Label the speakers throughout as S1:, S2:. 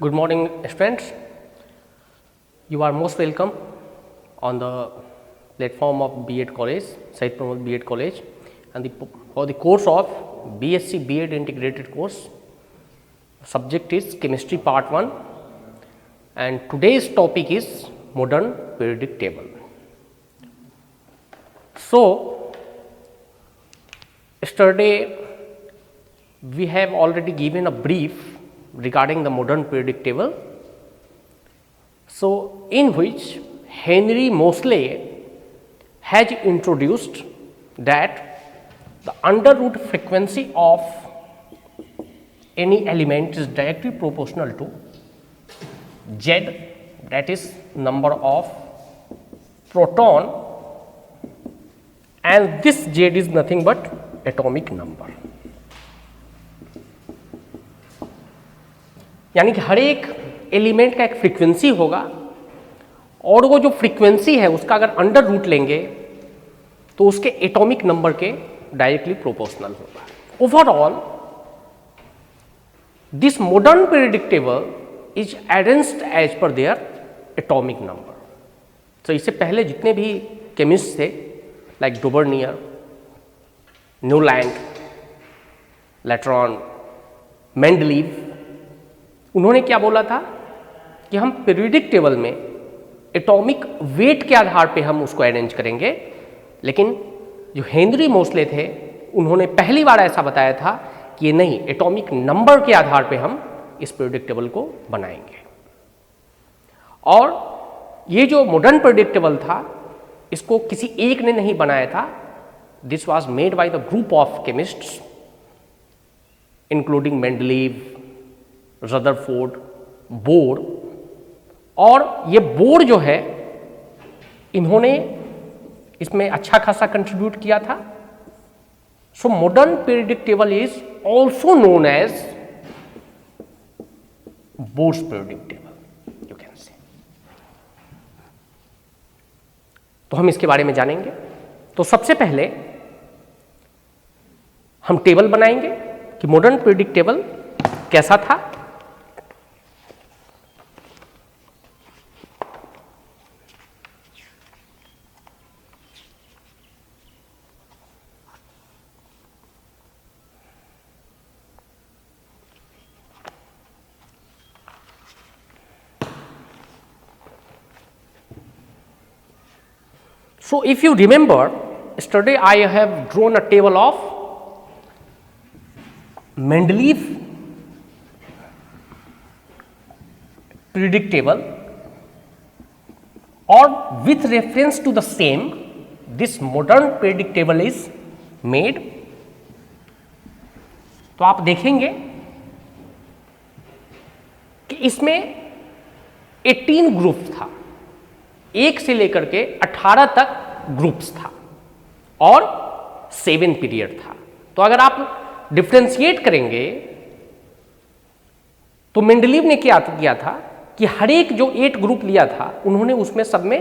S1: Good morning, students. You are most welcome on the platform of B.Ed College, Syed Pramod B.Ed College, and for the course of BSc B.Ed integrated course. Subject is Chemistry Part 1, and today's topic is Modern Periodic Table. So, yesterday we have already given a brief regarding the modern periodic table. So, in which Henry Moseley has introduced that the under root frequency of any element is directly proportional to Z, that is number of proton, and this Z is nothing but atomic number. यानी कि हर एक element का एक frequency होगा और वो जो frequency है उसका अगर अंडर रूट लेंगे तो उसके एटॉमिक नंबर के डायरेक्टली प्रोपोर्शनल होगा. Overall this modern periodic table is arranged as per their atomic number. तो इससे पहले जितने भी केमिस्ट थे लाइक डुबर्नियर, न्यूलैंड, लेट्रॉन, मेंडलीव, उन्होंने क्या बोला था कि हम पीरियडिक टेबल में एटॉमिक वेट के आधार पे हम उसको अरेंज करेंगे. लेकिन जो हेनरी मोस्ले थे उन्होंने पहली बार ऐसा बताया था कि ये नहीं, एटॉमिक नंबर के आधार पे हम इस पीरियडिक टेबल को बनाएंगे. और ये जो मॉडर्न पीरियडिक टेबल था इसको किसी एक ने नहीं बनाया था. This was made by the group of chemists including Mendeleev, Rutherford, bore. और ये बोर जो है इन्होंने इसमें अच्छा खासा कंट्रीब्यूट किया था. So modern periodic table is also known as Bohr's periodic table, you can say. तो हम इसके बारे में जानेंगे. तो सबसे पहले हम टेबल बनाएंगे कि मॉडर्न पीरियडिक टेबल कैसा था. So, if you remember, yesterday I have drawn a table of Mendeleev periodic table, or with reference to the same, this modern periodic table is made. तो आप देखेंगे कि इसमें 18 ग्रुप था, 1 से लेकर के 18 तक ग्रुप्स था और 7 पीरियड था. तो अगर आप डिफ्रेंशिएट करेंगे तो मेंडलीव ने क्या किया था कि हर एक जो 8 ग्रुप लिया था उन्होंने उसमें सब में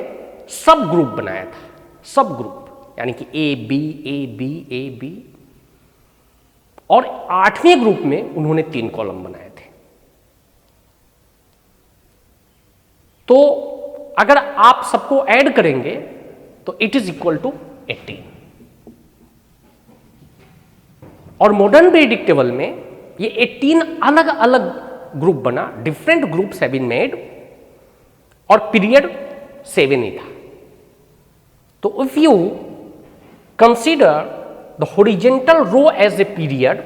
S1: सब ग्रुप बनाया था. सब ग्रुप यानी कि A B A B A B, और 8वें ग्रुप में उन्होंने 3 कॉलम बनाए थे. तो अगर आप सबको ऐड करेंगे तो इट इज इक्वल टू 18. और मॉडर्न पीरियडिक टेबल में ये 18 अलग अलग ग्रुप बना, different groups have been made, और पीरियड 7 ही था. तो if you consider the horizontal row as a period,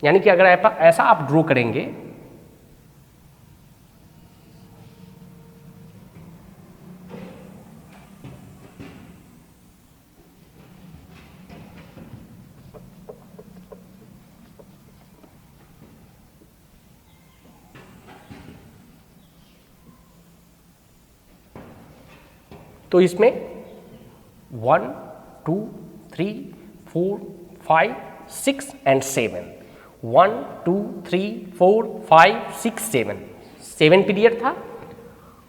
S1: यानी कि अगर ऐसा आप ड्रॉ करेंगे तो इसमें 1, 2, 3, 4, 5, 6 एंड 7. 1, 2, 3, 4, 5, 6, 7 पीरियड था.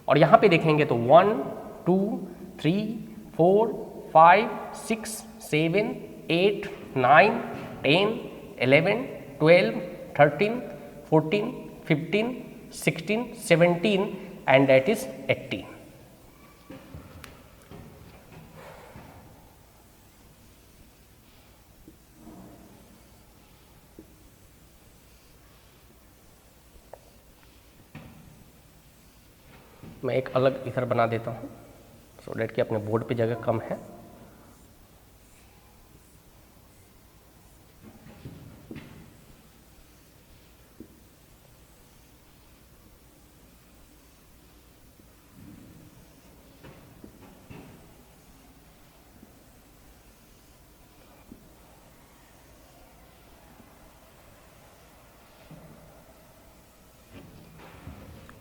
S1: और यहां पे देखेंगे तो 1, 2, 3, 4, 5, 6, 7, 8, 9, 10, 11, 12, 13, 14, 15, 16, 17 and that is 18. मैं एक अलग इधर बना देता हूँ सो डेट कि अपने बोर्ड पे जगह कम है।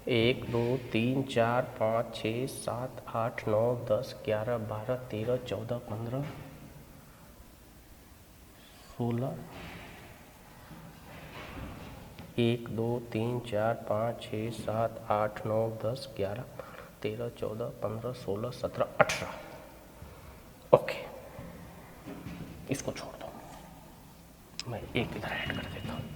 S1: एक, दो, तीन, चार, पाँच, 6, 7, 8, 9, 10, 11, 12, 13, 14, 15, 16, 1, 2, 3, 4, 5, 6, 7, 8, 9, 10, 11, 13, 14, 15, 16, 17, 18। ओके, इसको छोड़ दो, मैं एक इधर ऐड कर देता हूँ।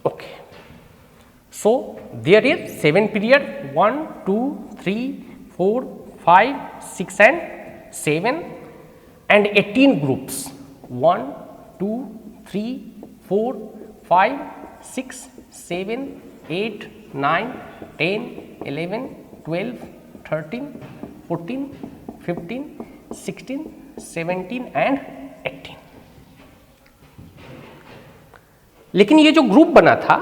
S1: Okay, so there is 7 period 1, 2, 3, 4, 5, 6 and 7 and 18 groups 1, 2, 3, 4, 5, 6, 7, 8, 9, 10, 11, 12, 13, 14, 15, 16, 17 and 18। लेकिन ये जो ग्रुप बना था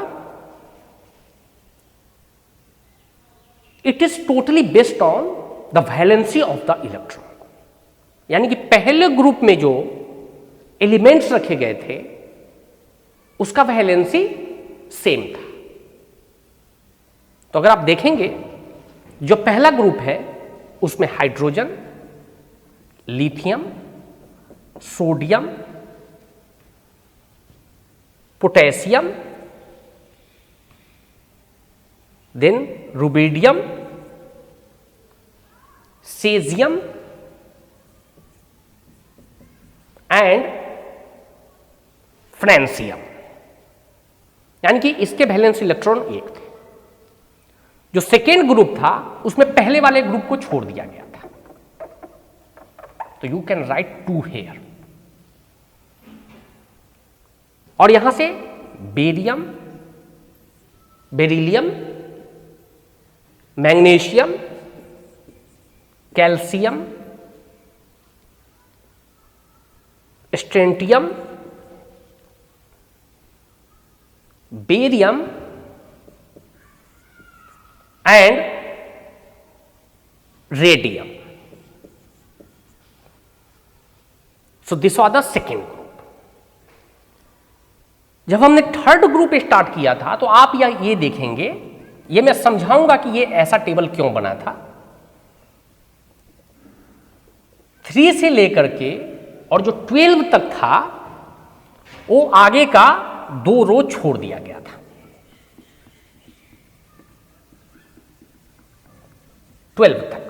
S1: it is totally based on the valency of the electron, यानी कि पहले ग्रुप में जो एलिमेंट्स रखे गए थे उसका वैलेंसी सेम था। तो अगर आप देखेंगे जो पहला ग्रुप है उसमें hydrogen, lithium, sodium, potassium, then rubidium, caesium and francium, यानी कि इसके वैलेंस इलेक्ट्रॉन एक थे। जो सेकेंड ग्रुप था उसमें पहले वाले ग्रुप को छोड़ दिया गया था, तो यू कैन राइट 2 हेयर और यहां से barium, beryllium, magnesium, calcium, strontium, barium and radium. So this was the second group. जब हमने थर्ड ग्रुप स्टार्ट किया था तो आप ये देखेंगे, ये मैं समझाऊंगा कि ये ऐसा टेबल क्यों बना था। 3 से लेकर के और जो 12 तक था वो आगे का 2 रो छोड़ दिया गया था। 12 तक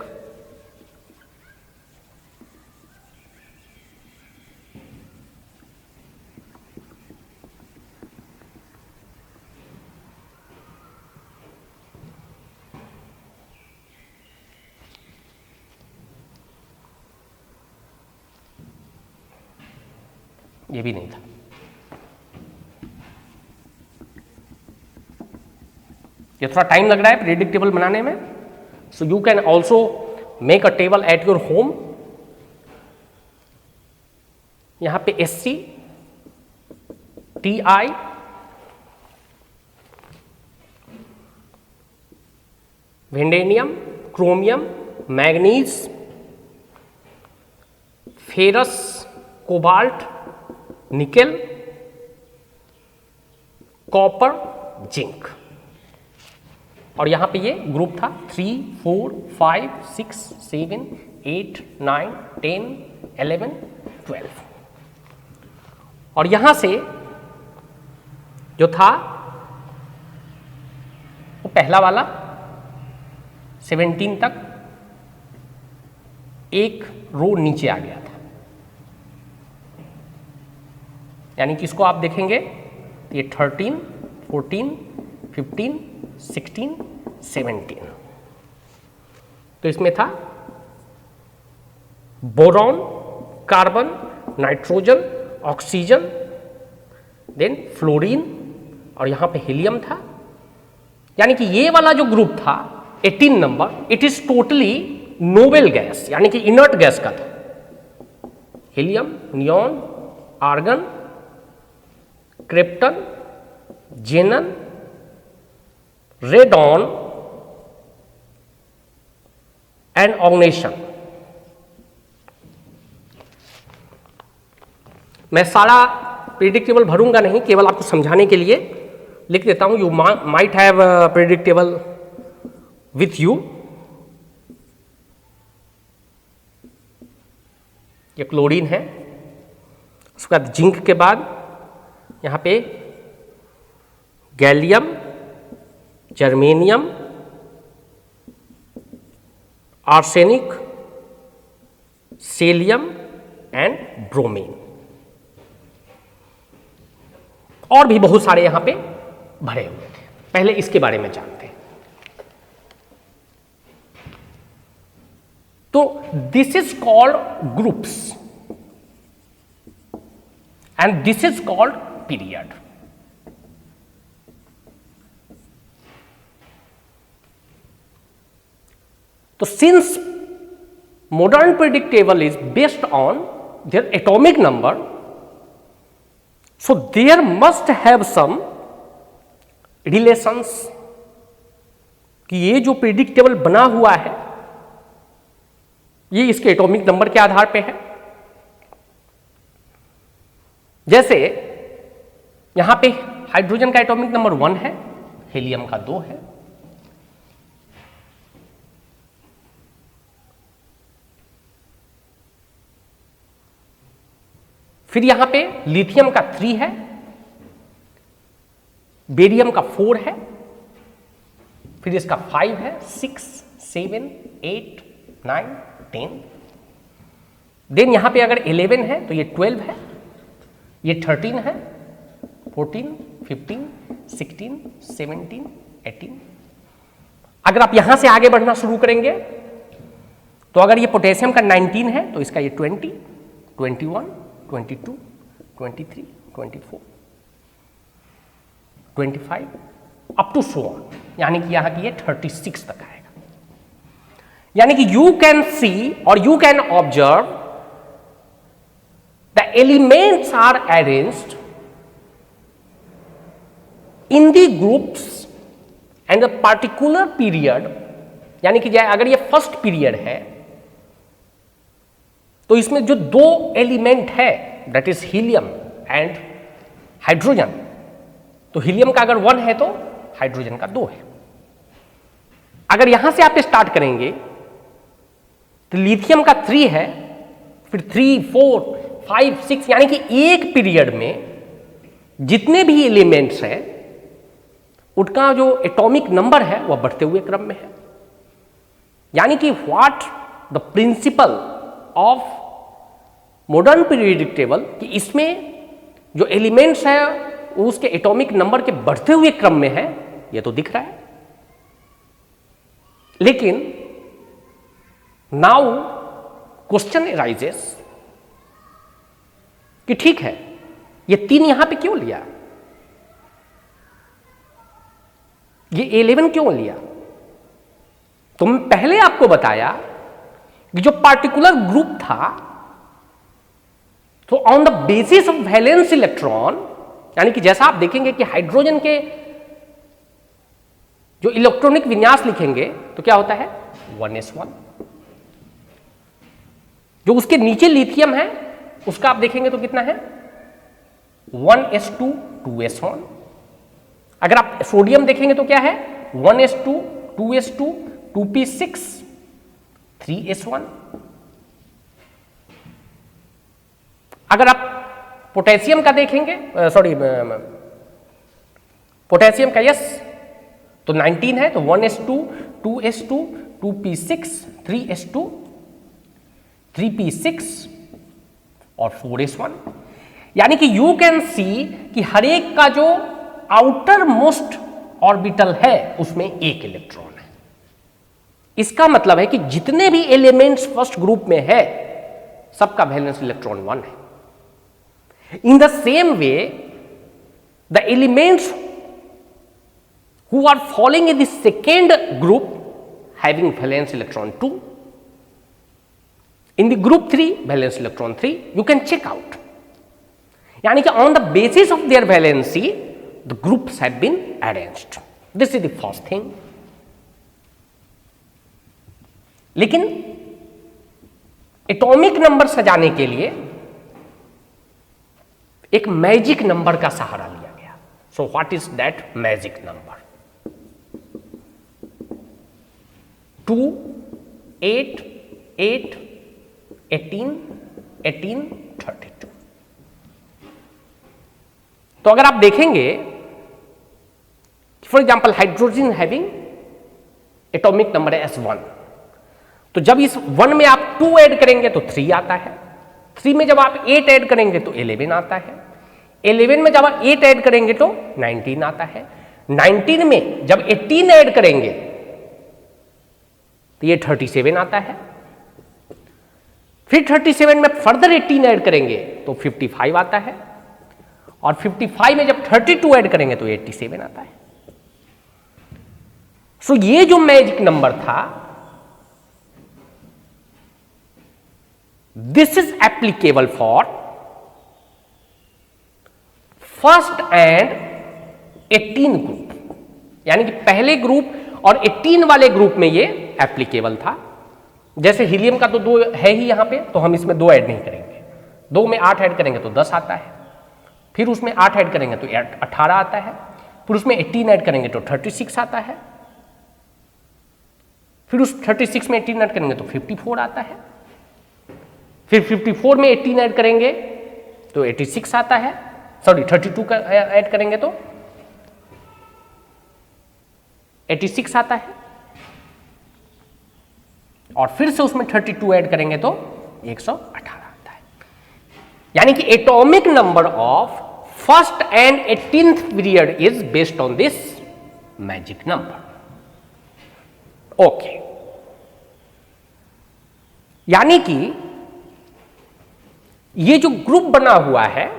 S1: ये भी नहीं था। ये थोड़ा टाइम लग रहा है प्रेडिक्ट टेबल बनाने में, so you can also make a table at your home. यहां पे SC, TI, vanadium, chromium, manganese, ferrous, cobalt, nickel, copper, zinc. और यहां पे ये ग्रुप था 3, 4, 5, 6, 7, 8, 9, 10, 11, 12। और यहां से जो था वो पहला वाला 17 तक एक रो नीचे आ गया था, यानी कि इसको आप देखेंगे तो ये 13, 14, 15, 16, 17। तो इसमें था boron, carbon, nitrogen, oxygen, then fluorine, और यहां पे हीलियम था। यानी कि ये वाला जो ग्रुप था 18 number, it is totally noble gas, यानी कि इनर्ट गैस का था। Helium, neon, argon, krypton, xenon, radon and oganesson. मैं सारा प्रेडिक्टेबल भरूंगा नहीं, केवल आपको समझाने के लिए लिख देता हूं। You might have predictable with you. ये क्लोरीन है, उसके बाद जिंक के बाद यहां पे gallium, germanium, arsenic, सेलियम and bromine, और भी बहुत सारे यहां पे भरे हुए थे। पहले इसके बारे में जानते हैं। तो this is called groups and this is called period. तो since modern predictable is based on their atomic number, so there must have some relations कि ये जो प्रिडिक्टेबल बना हुआ है ये इसके एटॉमिक नंबर के आधार पे है। जैसे यहां पे हाइड्रोजन का एटॉमिक नंबर 1 है, हीलियम का 2 है, फिर यहां पे लिथियम का 3 है, बेरियम का 4 है, फिर इसका 5 है, 6, 7, 8, 9, 10। देन यहां पे अगर 11 है तो ये 12 है, ये 13 है, 14, 15, 16, 17, 18। अगर आप यहां से आगे बढ़ना शुरू करेंगे तो अगर ये पोटेशियम का 19 है तो इसका ये 20, 21, 22, 23, 24, 25 अप टू सो ऑन, यानी कि यहां की ये 36 तक आएगा। यानी कि यू कैन सी और you can observe the elements are arranged in the groups and the particular period. यानी कि अगर ये फर्स्ट पीरियड है तो इसमें जो 2 एलिमेंट है that is helium and hydrogen, तो हीलियम का अगर 1 है तो हाइड्रोजन का 2 है। अगर यहां से आप स्टार्ट करेंगे तो लिथियम का 3 है, फिर 3, 4, 5, 6, यानी कि एक पीरियड में जितने भी एलिमेंट्स हैं उनका जो एटॉमिक नंबर है वह बढ़ते हुए क्रम में है। यानी कि what the principle of modern periodic table कि इसमें जो एलिमेंट्स है वो उसके एटॉमिक नंबर के बढ़ते हुए क्रम में है, ये तो दिख रहा है। लेकिन नाउ क्वेश्चन राइजेस कि ठीक है ये 3 यहां पे क्यों लिया, ये 11 क्यों लिया? तो मैं पहले आपको बताया कि जो पार्टिकुलर ग्रुप था तो on the basis of valence electron, यानी कि जैसा आप देखेंगे कि हाइड्रोजन के जो इलेक्ट्रॉनिक विन्यास लिखेंगे तो क्या होता है 1s1, जो उसके नीचे लिथियम है उसका आप देखेंगे तो कितना है 1s2 2s1। अगर आप सोडियम देखेंगे तो क्या है 1s2 2s2 2p6 3s1। अगर आप पोटेशियम का देखेंगे पोटेशियम का यस तो 19 है तो 1s2 2s2 2p6 3s2 3p6 और 4s1। यानी कि यू कैन सी कि हर एक का जो आउटर मोस्ट ऑर्बिटल है उसमें एक इलेक्ट्रॉन है। इसका मतलब है कि जितने भी एलिमेंट्स फर्स्ट ग्रुप में है सबका वैलेंस इलेक्ट्रॉन 1 है। In the same way, the elements who are falling in the second group having valence electron 2, in the group 3 valence electron 3, you can check out. यानी कि on the basis of their valency, the groups have been arranged. This is the first thing. लेकिन atomic number सजाने के लिए एक magic number का सहारा लिया गया। So what is that magic number? 2 8 8 18 18 32। तो अगर आप देखेंगे for example hydrogen having atomic number है S1, तो जब इस 1 में आप 2 ऐड करेंगे तो 3 आता है, 3 में जब आप 8 ऐड करेंगे तो 11 आता है, 11 में जब आप 8 ऐड करेंगे तो 19 आता है, 19 में जब 18 ऐड करेंगे तो ये 37 आता है, फिर 37 में फर्दर 18 ऐड करेंगे तो 55 आता है, और 55 में जब 32 ऐड करेंगे तो 87 आता है। सो ये जो मैजिक नंबर था, this is applicable for first and 18 group, यानी कि पहले ग्रुप और 18 वाले ग्रुप में ये एप्लीकेबल था। जैसे हीलियम का तो 2 है ही यहां पे, तो हम इसमें 2 ऐड नहीं करेंगे, 2 में 8 ऐड करेंगे तो 10 आता है, फिर उसमें 8 ऐड करेंगे तो 18 आता है, फिर उसमें 18 ऐड करेंगे तो 36 आता है, फिर उस 36 में 18 ऐड करेंगे तो 54 आता है, फिर 54 में 18 ऐड करेंगे तो 86 आता है, सॉरी 32 का ऐड करेंगे तो 86 आता है, और फिर से उसमें 32 ऐड करेंगे तो 118 आता है। यानी कि atomic number of first and 18th period is based on this magic number. Okay, यानी कि ये जो ग्रुप बना हुआ है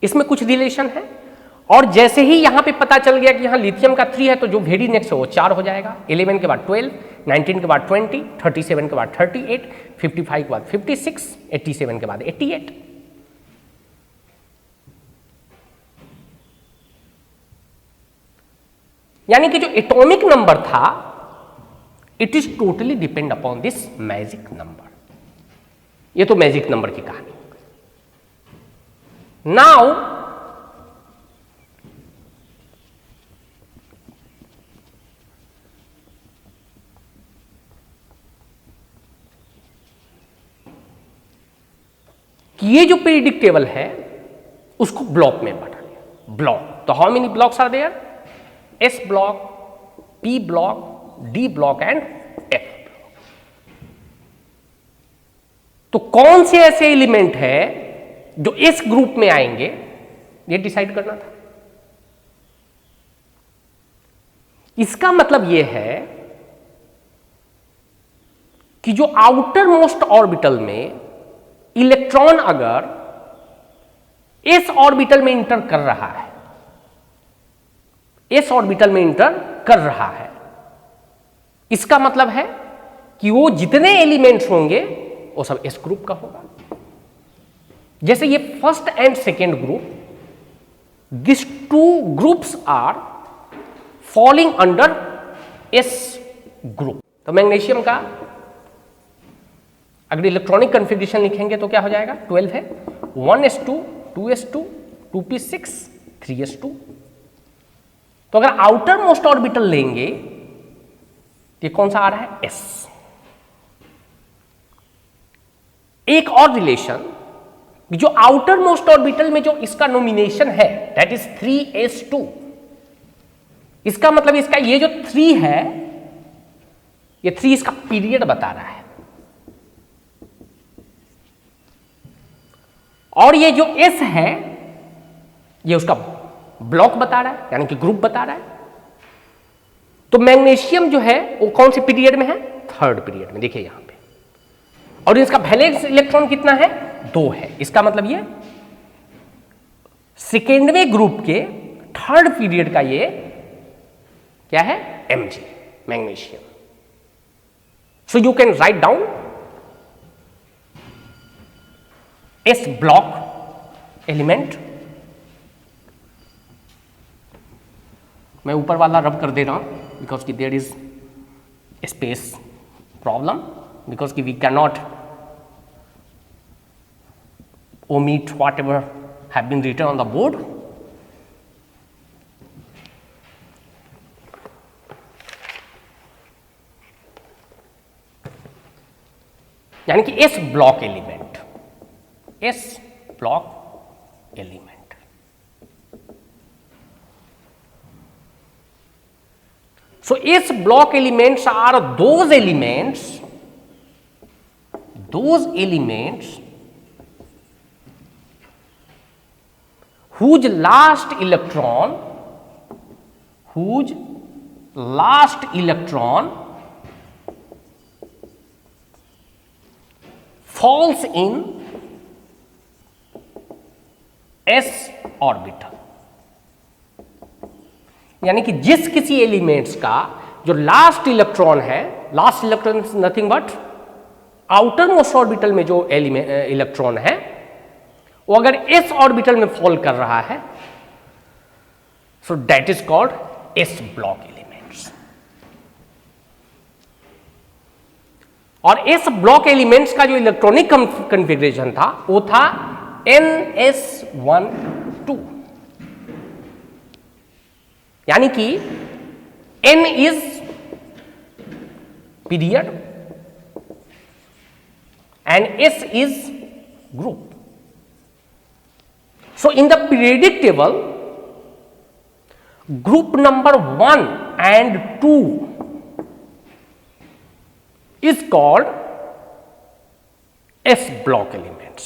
S1: इसमें कुछ रिलेशन है, और जैसे ही यहां पे पता चल गया कि यहां लिथियम का 3 है तो जो वेरी नेक्स्ट है वो 4 हो जाएगा, 11 के बाद 12, 19 के बाद 20, 37 के बाद 38, 55 के बाद 56, 87 के बाद 88। यानी कि जो एटॉमिक नंबर था it is totally depend upon this magic number. ये तो मैजिक नंबर की कहानी। नाउ कि ये जो पीरियडिक टेबल है उसको ब्लॉक में बांटा गया। ब्लॉक, तो how many blocks are there? S block, p block, d block and f. तो कौन से ऐसे एलिमेंट है जो इस ग्रुप में आएंगे ये डिसाइड करना था। इसका मतलब यह है कि जो आउटर मोस्ट ऑर्बिटल में इलेक्ट्रॉन अगर इस ऑर्बिटल में इंटर कर रहा है, इस ऑर्बिटल में इंटर कर रहा है, इसका मतलब है कि वो जितने एलिमेंट्स होंगे वो सब इस ग्रुप का होगा। जैसे ये first and second group, this 2 groups are falling under s group. तो मैग्नीशियम का अगर इलेक्ट्रॉनिक कन्फिग्रेशन लिखेंगे तो क्या हो जाएगा, 12 है, 1s2, 2s2, 2p6, 3s2। तो अगर आउटर मोस्ट ऑर्बिटल लेंगे ये कौन सा आ रहा है, s। एक और रिलेशन, जो आउटर मोस्ट ऑर्बिटल में जो इसका नोमिनेशन है दैट इज 3s2, इसका मतलब इसका ये जो 3 है, ये 3 इसका पीरियड बता रहा है, और ये जो s है ये उसका ब्लॉक बता रहा है, यानी कि ग्रुप बता रहा है। तो मैग्नीशियम जो है वो कौन से पीरियड में है, 3rd पीरियड में, देखिए यहां पे, और इसका वैलेंस इलेक्ट्रॉन कितना है, 2 है। इसका मतलब ये 2वें ग्रुप के 3rd पीरियड का ये क्या है, Mg, magnesium. So you can write down S block element. मैं ऊपर वाला रब कर दे रहा हूं बिकॉज की there is space problem, because की we can not omit whatever have been written on the board. यानी कि S block element, S block element. So S block elements are those elements whose last electron falls in s orbital. यानी कि जिस किसी elements का जो last electron है, last electron is nothing but outer most orbital में जो electron है वो अगर एस ऑर्बिटल में फॉल कर रहा है, so that is called S block elements. और एस ब्लॉक एलिमेंट्स का जो इलेक्ट्रॉनिक कॉन्फ़िगरेशन था वो था ns12, यानी कि n is period and s is group. So in the periodic table, group number 1 and 2 is called S block elements,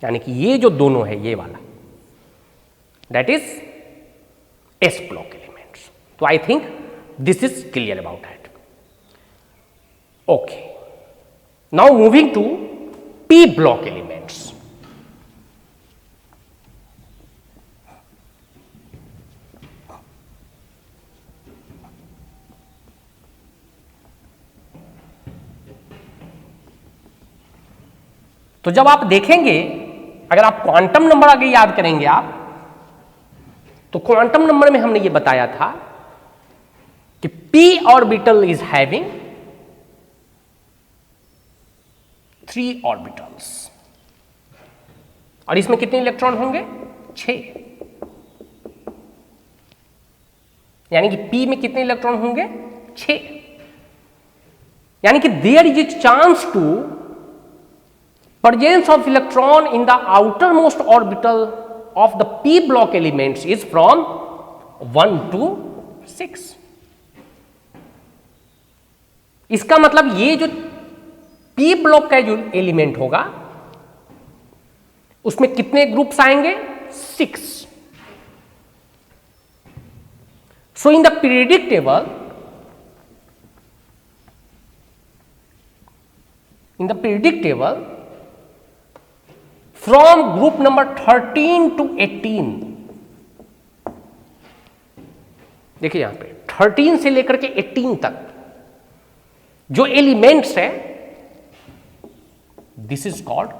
S1: यानी कि ये जो दोनों है ये वाला that is S block elements. तो I think this is clear about it. Okay. Now moving to P block elements. तो जब आप देखेंगे, अगर आप क्वांटम नंबर आगे याद करेंगे आप, तो क्वांटम नंबर में हमने ये बताया था कि p orbital is having 3 orbitals, और इसमें कितने इलेक्ट्रॉन होंगे, 6। यानी कि p में कितने इलेक्ट्रॉन होंगे, 6। यानी कि there is a chance to presence of electron in the outermost orbital of the p block elements is from 1 to 6। इसका मतलब ये जो p ब्लॉक का जो एलिमेंट होगा उसमें कितने ग्रुप्स आएंगे, 6। So in the periodic table from group number 13 to 18, देखिए यहां पे 13 से लेकर के 18 तक जो एलिमेंट्स है, this is called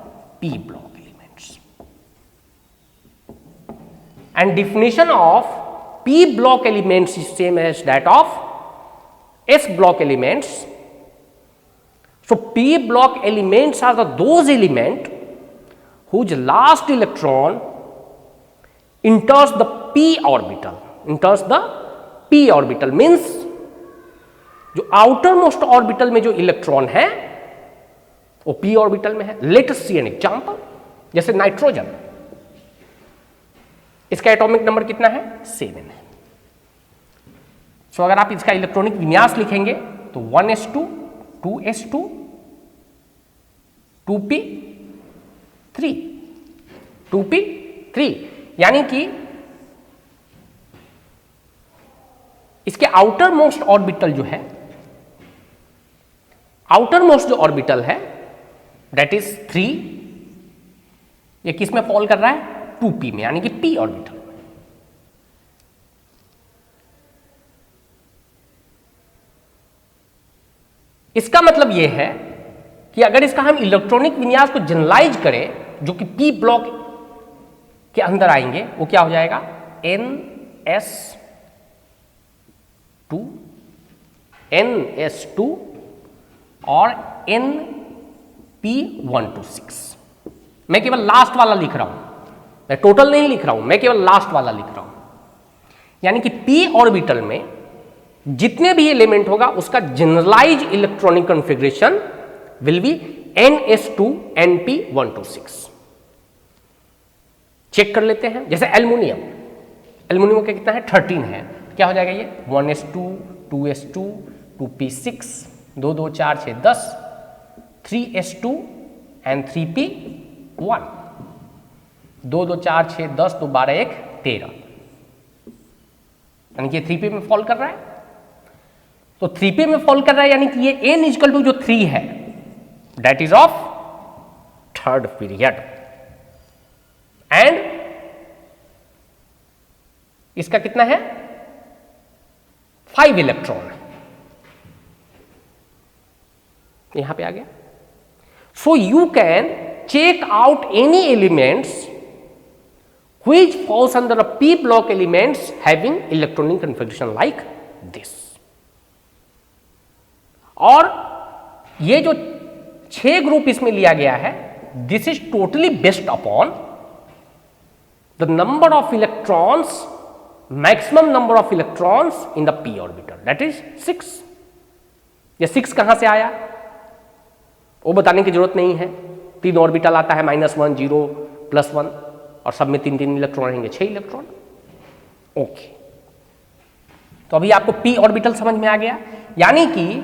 S1: p block elements. And definition of p block elements is same as that of s block elements. So p block elements are those element whose last electron enters the p orbital. Enters the p orbital means जो outermost orbital में जो electron है वो p orbital में है. Let us see an example. जैसे nitrogen, इसका atomic number कितना है? 7 है. सो अगर आप इसका इलेक्ट्रॉनिक विन्यास लिखेंगे तो 1s2 2s2 2p3 2p3, यानी कि इसके आउटर मोस्ट ऑर्बिटल जो है, आउटर मोस्ट जो ऑर्बिटल है दैट इज 3, ये किस में फॉल कर रहा है? 2p में, यानी कि p ऑर्बिटल. इसका मतलब यह है कि अगर इसका हम इलेक्ट्रॉनिक विन्यास को जनरलाइज करें जो कि p ब्लॉक के अंदर आएंगे, वो क्या हो जाएगा? ns2 और np126. मैं केवल लास्ट वाला लिख रहा हूं, मैं टोटल नहीं लिख रहा हूं, मैं केवल लास्ट वाला लिख रहा हूं. यानी कि p ऑर्बिटल में जितने भी एलिमेंट होगा उसका generalize electronic configuration will be ns2 np126. Check कर लेते हैं. जैसे एल्युमिनियम, एल्युमिनियम का कितना है? 13 है. क्या हो जाएगा ये? 1s2 2s2 2p6 2 2 4 6 10 3s2 and 3p1 2 2 4 6 10 2 12 1 13, यानी कि 3p में फॉल कर रहा है. तो 3p में फॉल कर रहा है, यानी कि ये n इक्वल टू जो 3 है that is of third period. And इसका कितना है? 5 इलेक्ट्रॉन. यहां पे आ गया. So you can check out any elements which falls under a p block elements having electronic configuration like this. और ये जो 6 ग्रुप इसमें लिया गया है, this is totally based upon the number of electrons, maximum number of electrons in the p orbital, that is 6. ये 6 कहां से आया वो बताने की जरूरत नहीं है. 3 ऑर्बिटल आता है, -1 0 +1, और सब में 3 इलेक्ट्रॉन रहेंगे, 6 इलेक्ट्रॉन. ओके, तो अभी आपको p ऑर्बिटल समझ में आ गया. यानी कि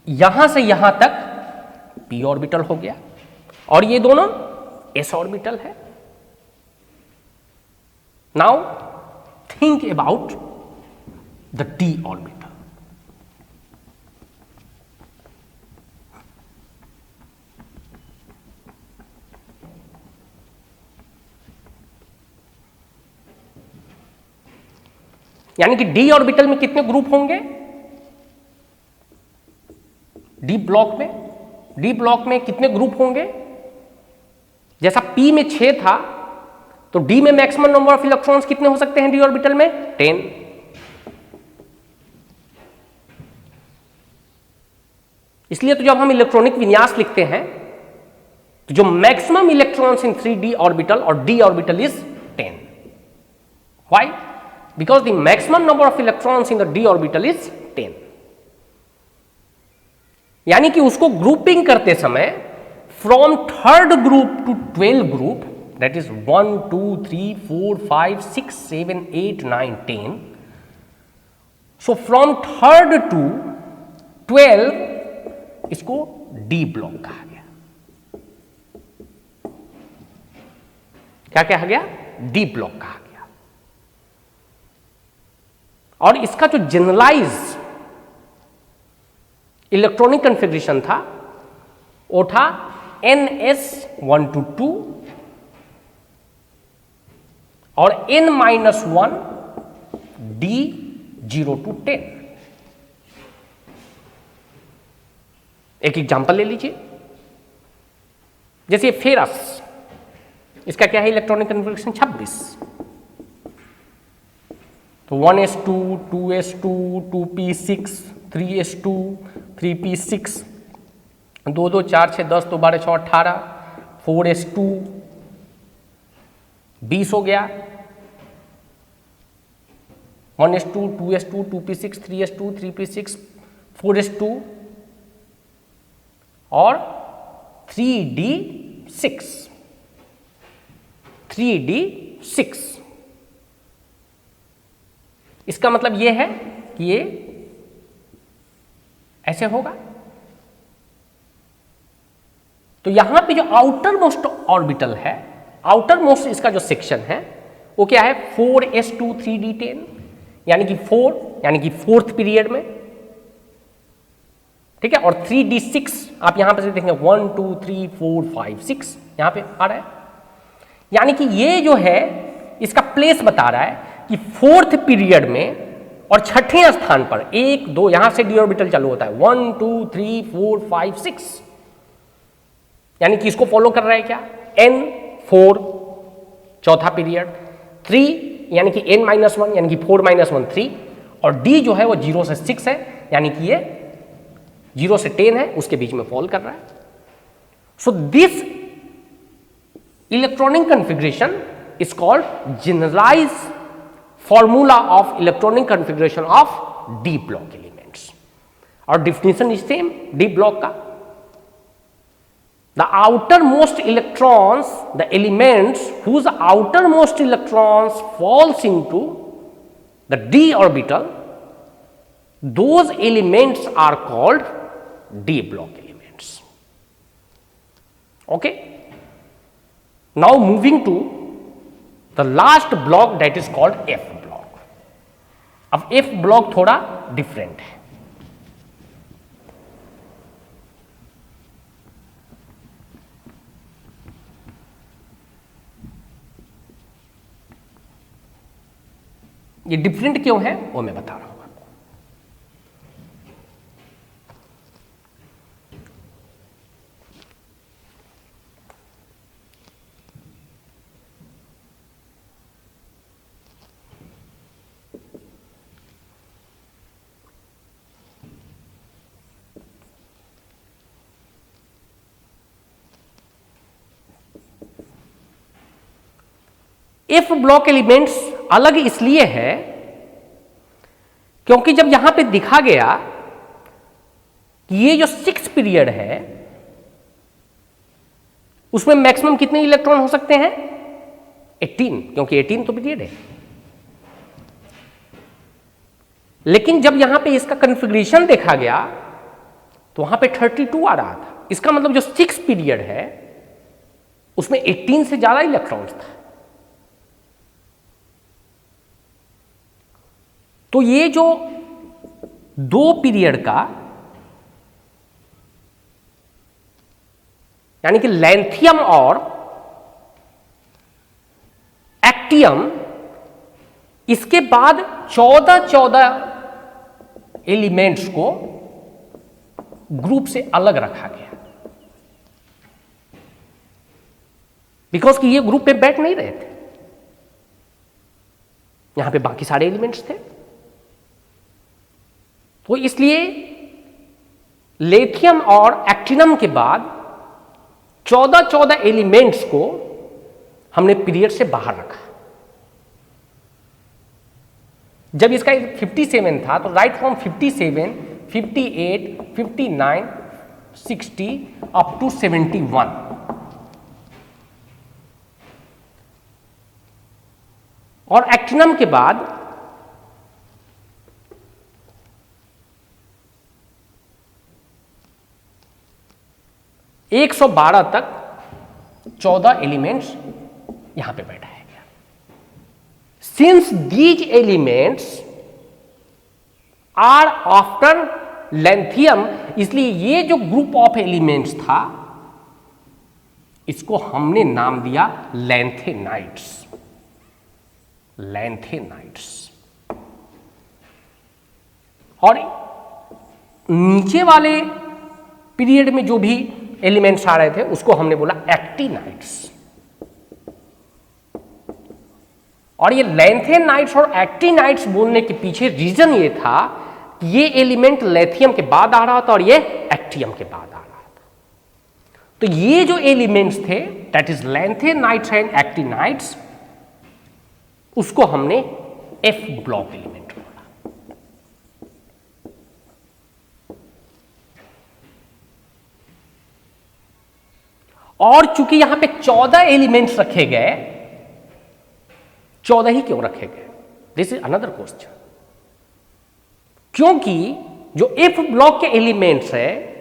S1: यहां से यहां तक p ऑर्बिटल हो गया और ये दोनों s ऑर्बिटल है. Now think about the d orbital. यानी कि d ऑर्बिटल में कितने ग्रुप होंगे? d ब्लॉक में कितने ग्रुप होंगे? जैसा p में 6 था तो d में मैक्सिमम नंबर ऑफ इलेक्ट्रॉन्स कितने हो सकते हैं d ऑर्बिटल में? 10. इसलिए तो जब हम इलेक्ट्रॉनिक विन्यास लिखते हैं तो जो maximum electrons in 3d orbital और d orbital is 10. Why? Because the maximum number of electrons in the d orbital is 10. यानी कि उसको ग्रुपिंग करते समय from third group to 12 group, that is 1 2 3 4 5 6 7 8 9 10. So from third to 12 इसको D block कहा गया. क्या कहा गया? डी ब्लॉक कहा गया. और इसका जो जनरलाइज इलेक्ट्रॉनिक कॉन्फ़िगरेशन था वो था ns1 to 2 और n-1 d0 to 10. एक एग्जांपल ले लीजिए. जैसे फेरस, इसका क्या है इलेक्ट्रॉनिक कॉन्फ़िगरेशन? 26. तो 1s2 2s2 2p6 3s2 3p6 2 2 4 6 10 2 12 6 18, 4s2 20 हो गया, 1s2 2s2 2p6 3s2 3p6 4s2 और 3d6 3d6। इसका मतलब यह है कि ये ऐसे होगा। तो यहां पे जो आउटर मोस्ट ऑर्बिटल है, आउटर मोस्ट इसका जो सेक्शन है वो क्या है 4s2 3d10, यानी कि 4 यानी कि फोर्थ पीरियड में, ठीक है। और 3d6 आप यहां पर देखेंगे 1 2 3 4 5 6 यहां पे आ रहा है, यानी कि ये जो है इसका प्लेस बता रहा है कि फोर्थ पीरियड में और छठे स्थान पर 1 2 यहां से डी ऑर्बिटल चालू होता है 1 2 3 4 5 6, यानी कि इसको फॉलो कर रहा है क्या n 4 चौथा पीरियड, 3 यानी कि n -1 यानी कि 4 -1 3, और d जो है वो 0 से 6 है, यानी कि ये 0 से 10 है, उसके बीच में फॉल कर रहा है। So this electronic configuration is called generalised formula of electronic configuration of d block elements. और definition is same d block का, the outermost electrons, the elements whose outermost electrons falls into the d orbital, those elements are called d block elements. Okay, now moving to the last block, that is called f block. अब f block थोड़ा different है। ये different क्यों है वो मैं बता रहा हूं आपको। एफ ब्लॉक एलिमेंट्स अलग इसलिए है क्योंकि जब यहां पे दिखा गया कि ये जो 6 पीरियड है उसमें मैक्सिमम कितने इलेक्ट्रॉन हो सकते हैं 18, क्योंकि 18 तो पीरियड है। लेकिन जब यहां पे इसका कॉन्फ़िगरेशन देखा गया तो वहां पे 32 आ रहा था। इसका मतलब जो 6 पीरियड है उसमें 18 से ज्यादा इलेक्ट्रॉन्स था। तो ये जो 2 पीरियड का यानी कि लैंथियम और एक्टियम, इसके बाद 14 एलिमेंट्स को ग्रुप से अलग रखा गया, बिकॉज कि ये ग्रुप पे बैठ नहीं रहे थे, यहां पे बाकी सारे एलिमेंट्स थे। तो इसलिए लिथियम और एक्टिनम के बाद 14 एलिमेंट्स को हमने पीरियड से बाहर रखा। जब इसका 57 था तो राइट फ्रॉम 57, 58, 59, 60 अप टू 71। और एक्टिनम के बाद 112 तक 14 एलिमेंट्स यहां पे बैठाया गया। Since these elements are after lanthanum, इसलिए ये जो ग्रुप ऑफ एलिमेंट्स था इसको हमने नाम दिया लैंथेनाइट्स। लैंथेनाइट्स। और नीचे वाले पीरियड में जो भी एलिमेंट्स आ रहे थे उसको हमने बोला एक्टिनाइट्स। और ये लैंथेनाइट्स और एक्टिनाइट्स बोलने के पीछे रीजन ये था कि ये एलिमेंट लिथियम के बाद आ रहा था और ये एक्टियम के बाद आ रहा था। तो ये जो एलिमेंट्स थे दैट इज लैंथेनाइट्स एंड एक्टिनाइट्स, उसको हमने एफ ब्लॉक एलिमेंट बोला। और चूंकि यहां पे 14 एलिमेंट्स रखे गए, 14 ही क्यों रखे गए? This is another question. क्योंकि जो एफ ब्लॉक के एलिमेंट्स है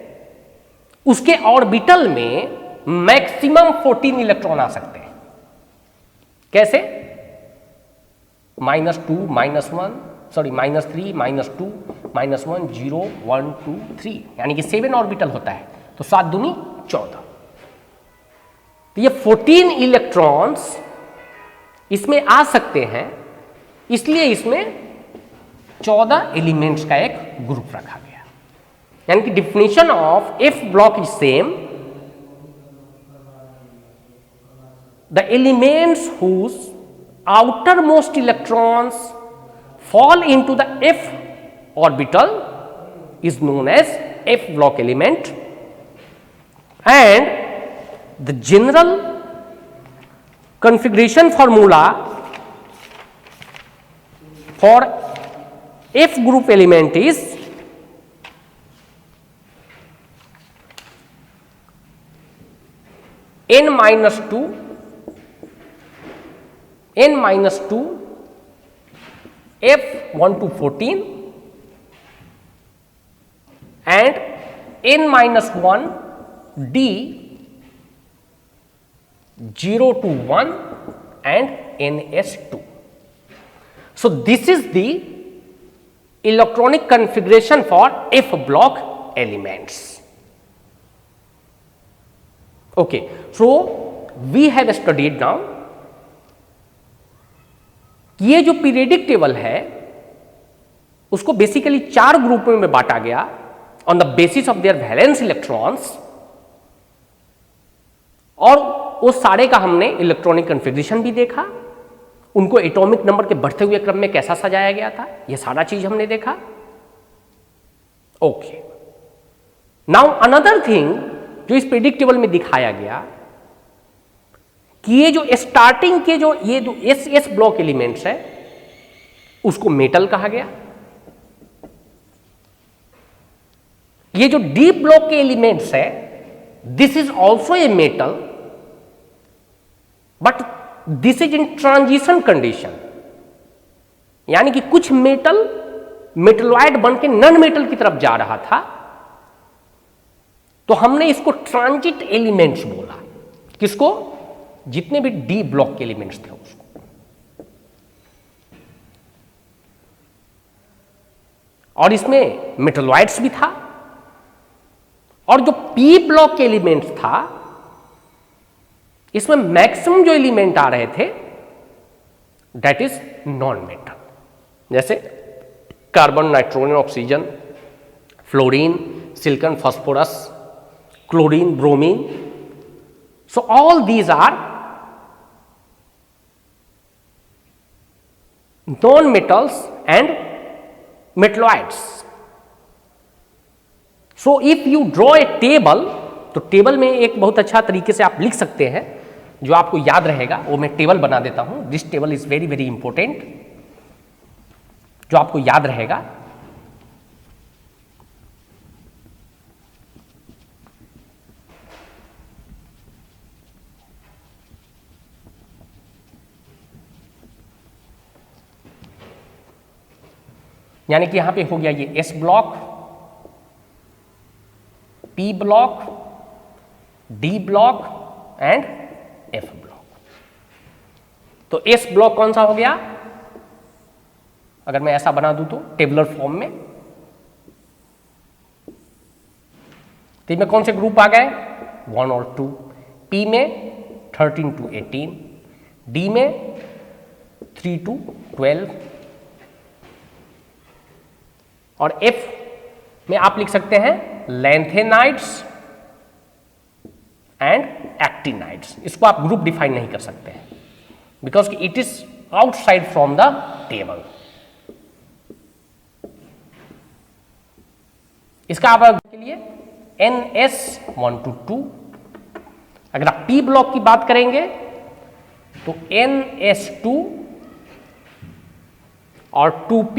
S1: उसके ऑर्बिटल में मैक्सिमम 14 इलेक्ट्रॉन आ सकते हैं। कैसे? -2, -1, सॉरी -3, -2, -1, 0, 1, 2, 3, यानी कि 7 ऑर्बिटल होता है, तो 7 दूनी 14। तो ये 14 इलेक्ट्रॉन्स इसमें आ सकते हैं, इसलिए इसमें 14 एलिमेंट्स का एक ग्रुप रखा गया। यानी कि definition of f block is same, the elements whose outermost electrons fall into the f orbital is known as f block element, and the general configuration formula for f group element is n-2 n-2 f1 to 14 and n-1 d 0 to 1 and ns2. So this is the electronic configuration for f block elements. Okay, so we have studied now ये जो periodic table है उसको basically 4 ग्रुपों में बांटा गया on the basis of their valence electrons, और वो सारे का हमने इलेक्ट्रॉनिक कन्फिगरेशन भी देखा, उनको एटॉमिक नंबर के बढ़ते हुए क्रम में कैसा सजाया गया था, ये सारा चीज हमने देखा। ओके, नाउ अनदर थिंग जो इस पीरियडिक टेबल में दिखाया गया कि ये जो स्टार्टिंग के जो ये जो एस ब्लॉक एलिमेंट्स है उसको मेटल कहा गया, ये जो डी ब्लॉक के एलिमेंट्स है this is also a metal but this is in transition condition, यानी कि कुछ मेटल मेटलॉइड बन के नॉन मेटल की तरफ जा रहा था, तो हमने इसको ट्रांजिट एलिमेंट्स बोला। किसको? जितने भी डी ब्लॉक के एलिमेंट्स थे उसको। और इसमें मेटलॉइड्स भी था, और जो पी ब्लॉक के एलिमेंट्स था इसमें मैक्सिमम जो एलिमेंट आ रहे थे दैट इज नॉन मेटल, जैसे carbon, nitrogen, oxygen, fluorine, silicon, phosphorus, chlorine, bromine. So all these are non-metals and metalloids. So if you draw a table, तो टेबल में एक बहुत अच्छा तरीके से आप लिख सकते हैं, जो आपको याद रहेगा, वो मैं टेबल बना देता हूं। This table is very very important, जो आपको याद रहेगा। यानी कि यहां पे हो गया ये S block, p block, d block and F block. तो एस ब्लॉक कौन सा हो गया? अगर मैं ऐसा बना दूं तो टेबुलर फॉर्म में, तो इनमें कौन से ग्रुप आ गए? 1 और 2। पी में 13 to 18, डी में 3 to 12, और एफ में आप लिख सकते हैं लैंथेनाइड्स एंड एक्टिनाइड्स। इसको आप ग्रुप डिफाइन नहीं कर सकते हैं because it is outside from the table. इसका आप के लिए NS1 to 2, अगर आप p ब्लॉक की बात करेंगे तो NS2 और 2p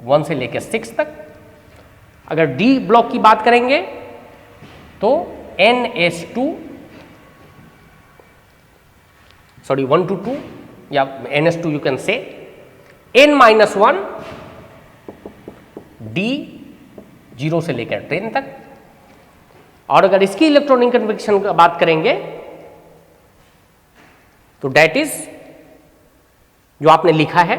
S1: 1 से लेकर 6 तक। अगर d ब्लॉक की बात करेंगे तो NS2 सॉरी 1 to 2 या NS2 यू कैन से N-1 D 0 से लेकर 10 तक। और अगर इसकी इलेक्ट्रॉनिक कन्वेक्शन की बात करेंगे तो डेट इज जो आपने लिखा है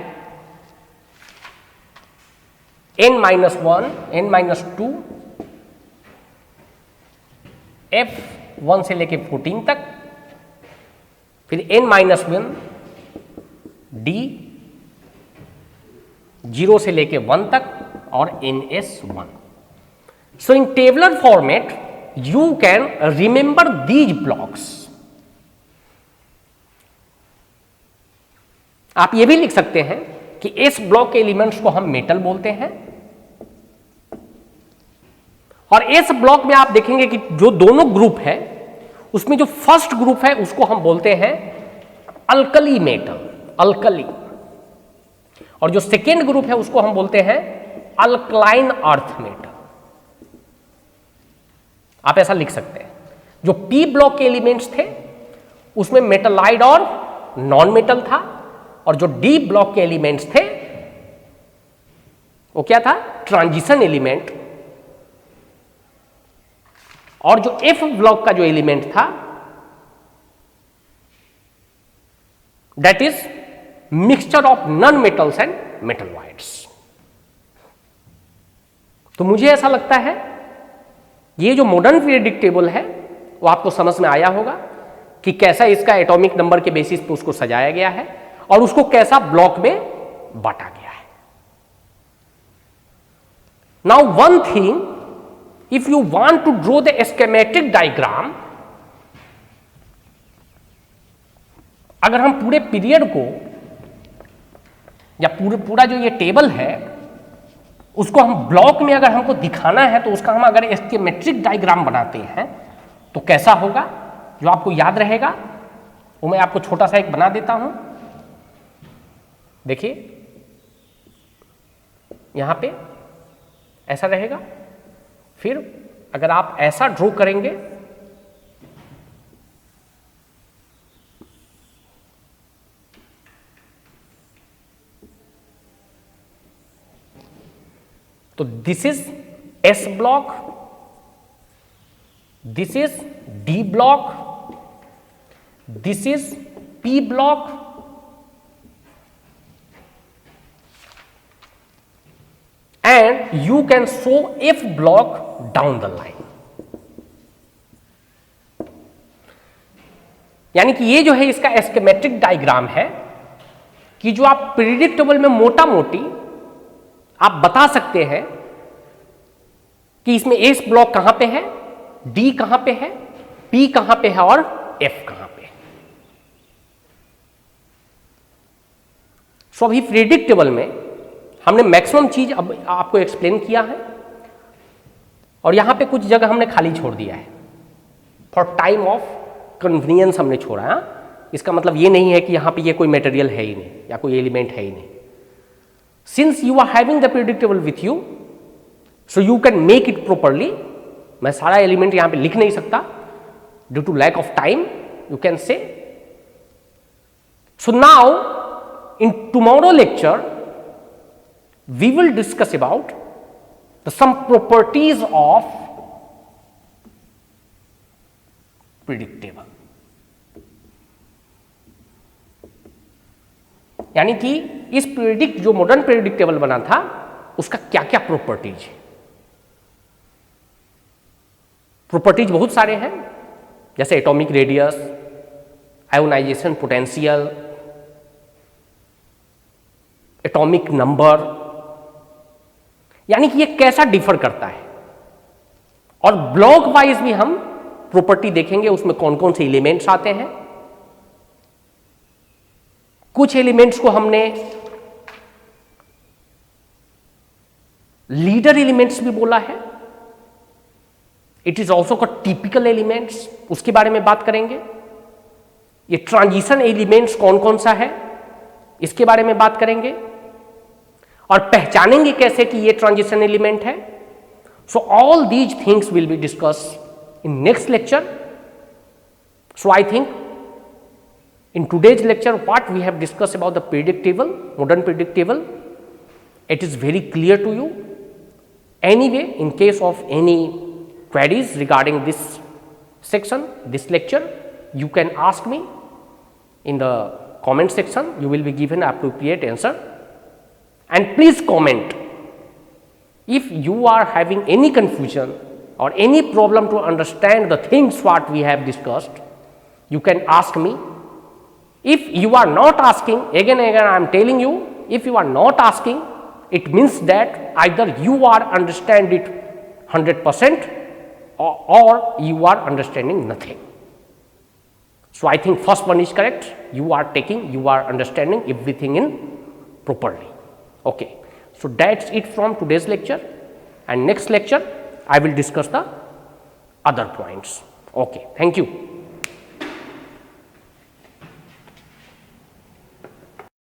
S1: N-1 N-2 F1 से लेकर 14 तक, फिर N-1 D 0 से लेके 1 तक और NS1। So in tabular format you can remember these blocks। आप ये भी लिख सकते हैं कि S ब्लॉक के एलिमेंट्स को हम मेटल बोलते हैं, और S ब्लॉक में आप देखेंगे कि जो दोनों ग्रुप है उसमें जो फर्स्ट ग्रुप है उसको हम बोलते हैं अल्कली मेटल, अल्कली, और जो सेकेंड ग्रुप है उसको हम बोलते हैं अल्कलाइन अर्थ मेटल। आप ऐसा लिख सकते हैं। जो P ब्लॉक के एलिमेंट्स थे उसमें मेटलाइड और नॉन मेटल था, और जो D ब्लॉक के एलिमेंट्स थे वो क्या था, ट्रांजिशन एलिमेंट, और जो F ब्लॉक का जो एलिमेंट था that is mixture of non metals and metalloids. तो मुझे ऐसा लगता है ये जो मॉडर्न पीरियोडिक टेबल है वो आपको समझ में आया होगा कि कैसा इसका एटॉमिक नंबर के बेसिस पे उसको सजाया गया है और उसको कैसा ब्लॉक में बांटा गया है। Now one thing, if you want to draw the schematic diagram, अगर हम पूरे पीरियड को या पूरा जो ये टेबल है उसको हम ब्लॉक में अगर हमको दिखाना है तो उसका हम अगर स्कीमेट्रिक डायग्राम बनाते हैं तो कैसा होगा, जो आपको याद रहेगा वो मैं आपको छोटा सा एक बना देता हूं। देखिए यहां पे ऐसा रहेगा, फिर अगर आप ऐसा ड्रॉ करेंगे तो this is S block, this is D block, this is P block, and you can show F block down the line। यानी कि ये जो है इसका स्कीमेटिक डायग्राम है कि जो आप पीरियोडिक टेबल में मोटा मोटी आप बता सकते हैं कि इसमें S ब्लॉक कहां पे है, D कहां पे है, P कहां पे है और F कहां पे है। सो अभी पीरियोडिक टेबल में हमने मैक्सिमम चीज अब आपको एक्सप्लेन किया है, और यहां पे कुछ जगह हमने खाली छोड़ दिया है फॉर टाइम ऑफ कन्वीनियंस हमने छोड़ा है। इसका मतलब ये नहीं है कि यहां पे ये कोई मटेरियल है ही नहीं या कोई एलिमेंट है ही नहीं। Since you are having the periodic table with you so you can make it properly. मैं सारा एलिमेंट यहां पे लिख नहीं सकता due to lack of time, you can say. So now in tomorrow lecture we will discuss about some properties of periodic table। यानी कि इस पीरियडिक जो मॉडर्न पीरियडिक टेबल बना था उसका क्या क्या प्रॉपर्टीज है। प्रॉपर्टीज बहुत सारे हैं, जैसे atomic radius, ionization potential, atomic number, यानी कि ये कैसा डिफर करता है। और ब्लॉक वाइज भी हम प्रॉपर्टी देखेंगे, उसमें कौन कौन से एलिमेंट्स आते हैं। कुछ एलिमेंट्स को हमने लीडर एलिमेंट्स भी बोला है, it is also called typical elements, उसके बारे में बात करेंगे। ये ट्रांजिशन एलिमेंट्स कौन कौन सा है, इसके बारे में बात करेंगे। और पहचानेंगे कैसे कि ये ट्रांजिशन एलिमेंट है। So all these things will be discuss in next lecture. So I think in today's lecture what we have discussed about the periodic table, modern periodic table, it is very clear to you. Anyway, in case of any queries regarding this section, this lecture, you can ask me in the comment section. You will be given appropriate answer. And please comment if you are having any confusion or any problem to understand the things what we have discussed. You can ask me. If you are not asking, again I am telling you, if you are not asking, it means that either you are understand it 100% or you are understanding nothing. So I think first one is correct. You are understanding everything in properly. Okay. So that's it from today's lecture, and next lecture I will discuss the other points. Okay. Thank you.